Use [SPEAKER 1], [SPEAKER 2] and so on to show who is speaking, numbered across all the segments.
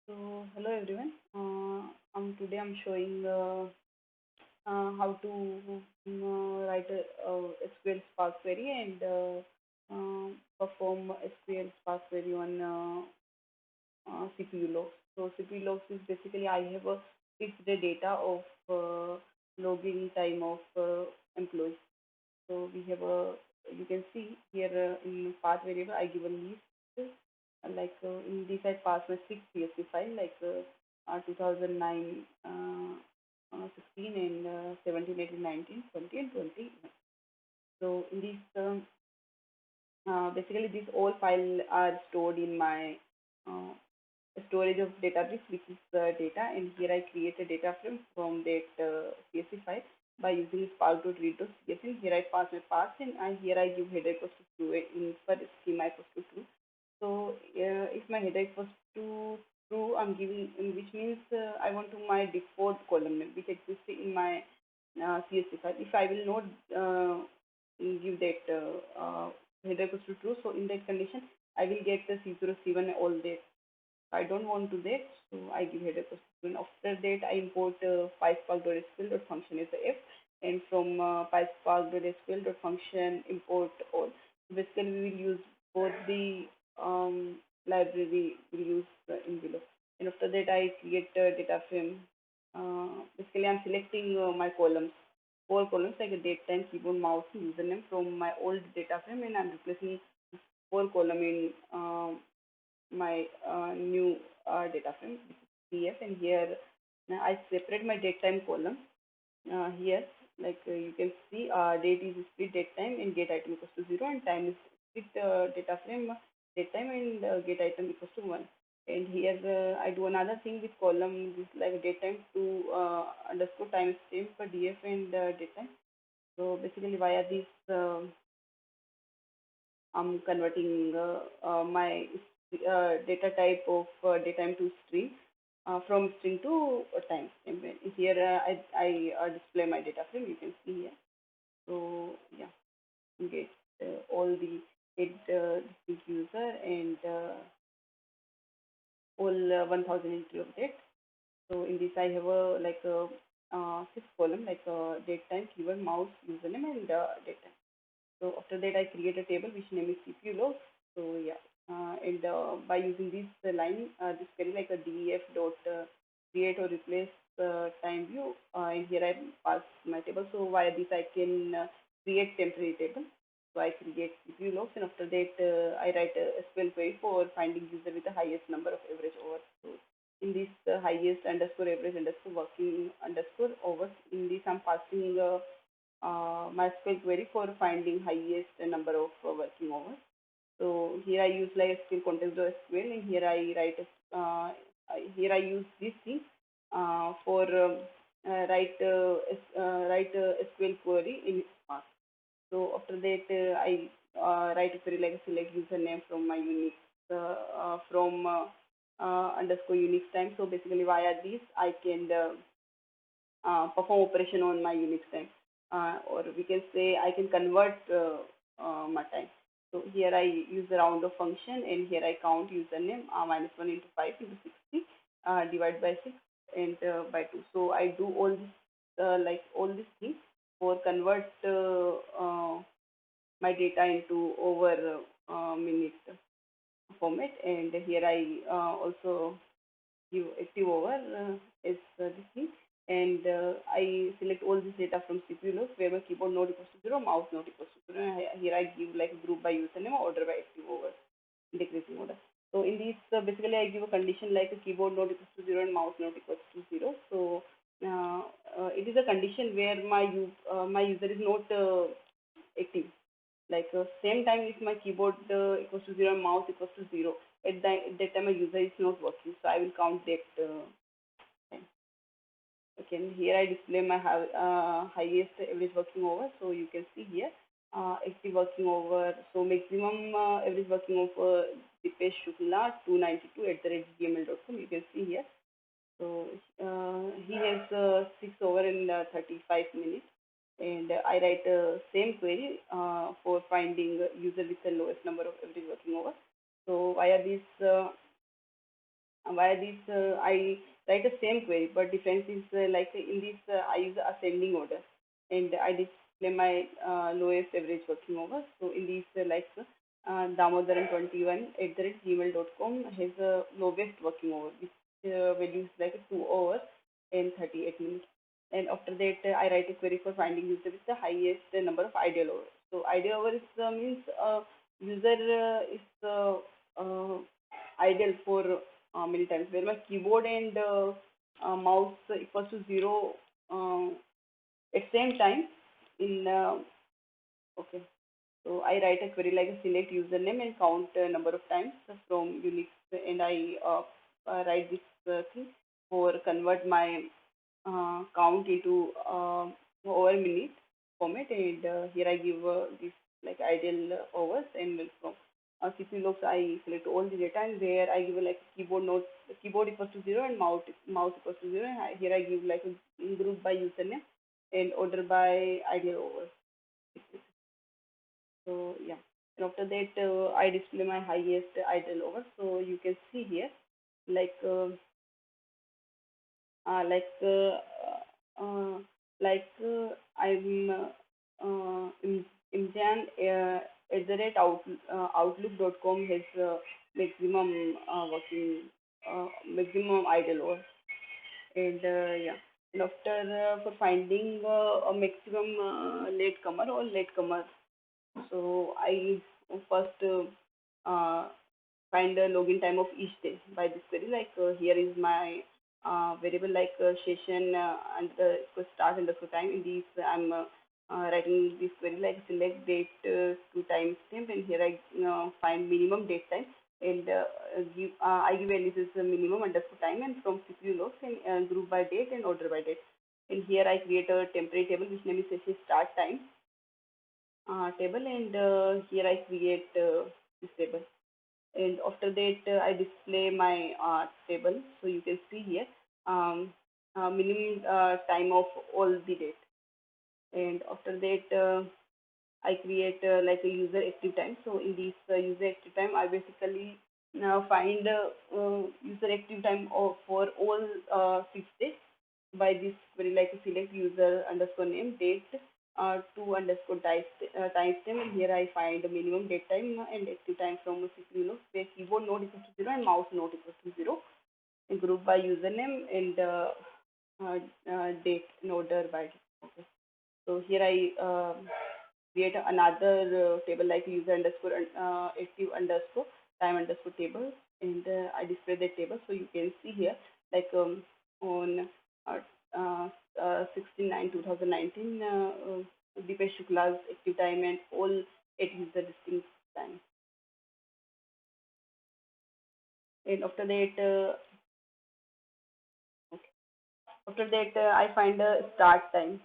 [SPEAKER 1] So hello everyone. Today I'm showing how to write a SQL Spark query and perform SQL Spark query on CPU logs. So CPU logs is basically I have a fixed data of login time of employees. So we have a, you can see here in path variable, I give a list, in this I pass my six CSV file, 2009, 16 and 17, 18, 19, 20 and 20. So in this, basically these all files are stored in my uh, storage of Databricks, which is the data, and here I create a data frame from that CSV file by using spark.read those CSV. Here I pass my path and here I give header equals to true in for schema equals to true. So if my header equals to true, I'm giving, which means I want to my default column name, which exists in my CSV file. If I will not give that header equals to true, so in that condition, I will get the C0, C1, all that. I don't want to that, so I give header question. After that, I import PySpark.sql.function as a f, and from PySpark.sql.function import all. Basically, we will use both the library we use in below. And after that, I create a data frame. Basically, I'm selecting my columns, four columns like a date, time, keyboard, mouse, and username from my old data frame, and I'm replacing four column in my new data frame, which is PF, and here I separate my date time column. Here, you can see, date is split date time and get item equals to 0, and time is split data frame date time and get item equals to 1. And here I do another thing with column, this like date time to underscore time stamp for DF and date time. So basically via this I'm converting my data type of data to string, from string to time. And here I display my data frame. You can see here. So yeah, you get all the head distinct user and all 1000 entry of that. So in this I have a six column date time, keyword, mouse, username, and date time. So after that, I create a table which name is CPU logs. So yeah, and by using this line, this query like a def dot create or replace time view, and here I pass my table. So via this I can create temporary table. So I create CPU logs, and after that I write a SQL query for finding user with the highest number of average hours. So in this highest underscore average underscore working underscore hours, in this I'm passing MySQL query for finding highest number of working hours. So here I use like SQL context.sql, and here I write here I use this thing for write SQL query in Spark. So after that I write a query like select username from my Unix from underscore Unix time. So basically via this I can perform operation on my Unix time. Or we can say I can convert my time. So here I use the round of function, and here I count username minus 1 into 5 into 60 divide by 6 and by 2. So I do all this all these things for convert my data into over minute format, and here I also give active over is this thing, and I select all this data from CPU logs where my keyboard node equals to 0, mouse node equals to 0. And here I give like a group by username, order by active over, decreasing order. So in this, basically I give a condition like a keyboard node equals to 0 and mouse node equals to 0. So it is a condition where my user is not active. Same time if my keyboard equals to 0 and mouse equals to 0, at that time my user is not working. So I will count that time. Okay, and here I display my highest average working hour. So you can see here active working hour. So maximum average working hour Dipesh Shukla 292 at the rate gmail.com. You can see here. So he has 6 hour and 35 minutes, and I write same query for finding user with the lowest number of average working hours. So via this Via this, I write the same query, but difference is like in this I use ascending order, and I display my lowest average working hours. So in this Damodaran21 at the rate gmail.com has a lowest working hour, which values like 2 hours and 38 minutes. And after that, I write a query for finding user with the highest number of ideal hours. So ideal hours means user is uh, ideal for many times where my keyboard and mouse equals to zero at same time in okay. So I write a query like a select username and count number of times from Unix, and I write this thing for convert my count into over minute format, and here I give this like ideal hours, and from CPU logs I select all the data, and there I give like keyboard note, keyboard equals to zero and mouse equals to zero, and here I give like a group by username and order by ideal hours. So yeah, and after that I display my highest ideal hours. So you can see here like uh, like uh, uh, I'm Imjan outlook.com has maximum working maximum idle hours, and yeah, and after for finding a maximum latecomer or latecomer, so I first find the login time of each day by this query. Like here is my variable like session and the start underscore time. In these, I'm writing this query like select date to time stamp, and here I find minimum date time, and I give values as minimum underscore time and from CPU logs, and group by date and order by date. And here I create a temporary table which name is session start time table, and here I create this table, and after that I display my table. So you can see here minimum time of all the date, and after that I create like a user active time. So in this user active time, I basically now find user active time for all 6 days by this query like select user underscore name date to underscore timestamp, and here I find the minimum date time and active time from CPU where keyboard node equals to zero and mouse node equals to zero, and group by username and date in order by date. Okay. So here I create another table like user underscore active underscore time underscore table, and I display that table. So you can see here like on uh, uh, 16/9/2019 Dipesh Shukla's active time and all 8 user distinct time, and after that okay. After that I find a start time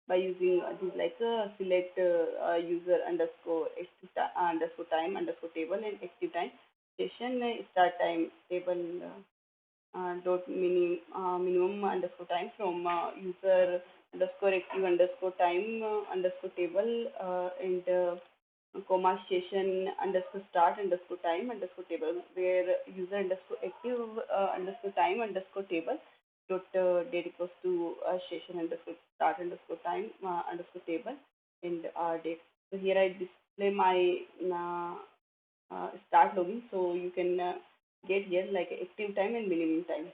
[SPEAKER 1] by using this like select user underscore underscore time underscore table and active time session start time table dot minimum underscore time from user underscore active underscore time underscore table and comma session underscore start underscore time underscore table where user underscore active underscore time underscore table dot date equals to session underscore start underscore time underscore table and date. So here I display my start login, so you can get here like active time and minimum time.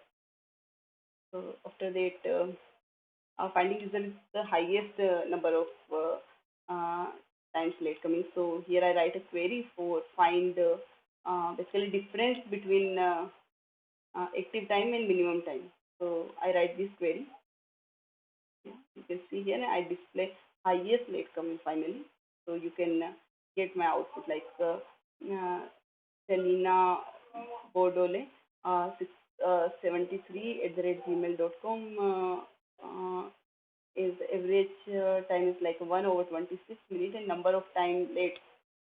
[SPEAKER 1] So after that, finding user is the highest number of times late coming. So here I write a query for find basically difference between active time and minimum time. So I write this query. You can see here I display highest late coming finally. So you can get my output like Selena Bordole, 73 at the rate gmail.com. Is average time is like 1 over 26 minutes, and number of time late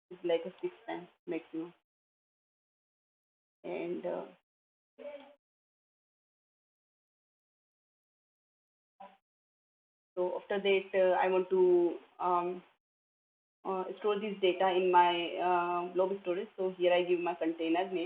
[SPEAKER 1] is like a 6 times maximum. And so after that, I want to store this data in my blob storage. So here I give my container name.